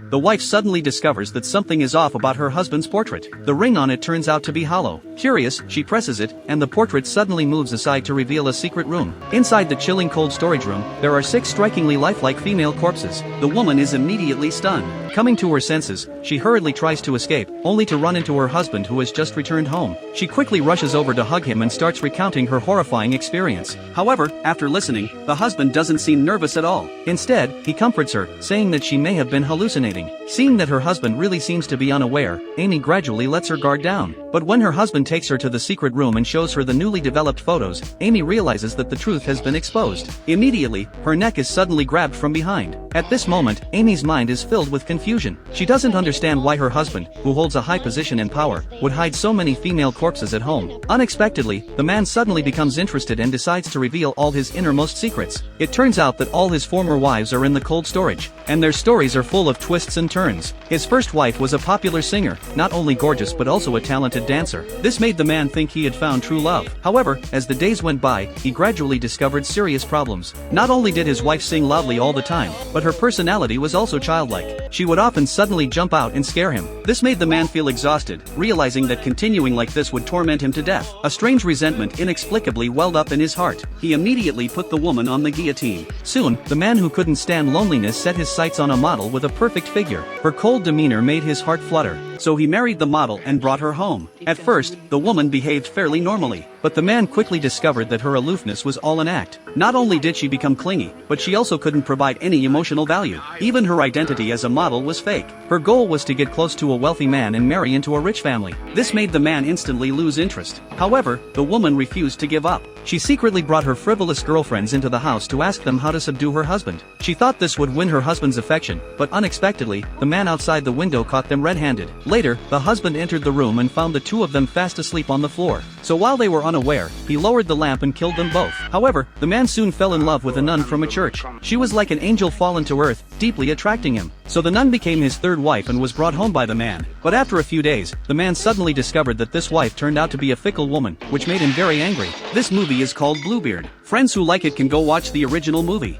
the wife suddenly discovers that something is off about her husband's portrait. The ring on it turns out to be hollow. Curious, she presses it, and the portrait suddenly moves aside to reveal a secret room. Inside the chilling cold storage room, there are 6 strikingly lifelike female corpses. The woman is immediately stunned. Coming to her senses, she hurriedly tries to escape, only to run into her husband who has just returned home. She quickly rushes over to hug him and starts recounting her horrifying experience. However, after listening, the husband doesn't seem nervous at all. Instead, he comforts her, saying that she may have been hallucinating. Seeing that her husband really seems to be unaware, Amy gradually lets her guard down. But when her husband takes her to the secret room and shows her the newly developed photos, Amy realizes that the truth has been exposed. Immediately, her neck is suddenly grabbed from behind. At this moment, Amy's mind is filled with confusion. She doesn't understand why her husband, who holds a high position in power, would hide so many female corpses at home. Unexpectedly, the man suddenly becomes interested and decides to reveal all his innermost secrets. It turns out that all his former wives are in the cold storage, and their stories are full of twists and turns. His first wife was a popular singer, not only gorgeous but also a talented dancer. This made the man think he had found true love. However, as the days went by, he gradually discovered serious problems. Not only did his wife sing loudly all the time, but her personality was also childlike. She would often suddenly jump out and scare him. This made the man feel exhausted, realizing that continuing like this would torment him to death. A strange resentment inexplicably welled up in his heart. He immediately put the woman on the guillotine. Soon, the man who couldn't stand loneliness set his sights on a model with a perfect figure. Her cold demeanor made his heart flutter. So he married the model and brought her home. At first, the woman behaved fairly normally, but the man quickly discovered that her aloofness was all an act. Not only did she become clingy, but she also couldn't provide any emotional value. Even her identity as a model was fake. Her goal was to get close to a wealthy man and marry into a rich family. This made the man instantly lose interest. However, the woman refused to give up. She secretly brought her frivolous girlfriends into the house to ask them how to subdue her husband. She thought this would win her husband's affection, but unexpectedly, the man outside the window caught them red-handed. Later, the husband entered the room and found the two of them fast asleep on the floor. So while they were unaware, he lowered the lamp and killed them both. However, the man soon fell in love with a nun from a church. She was like an angel fallen to earth, deeply attracting him. So the nun became his third wife and was brought home by the man. But after a few days, the man suddenly discovered that this wife turned out to be a fickle woman, which made him very angry. This movie is called Bluebeard. Friends who like it can go watch the original movie.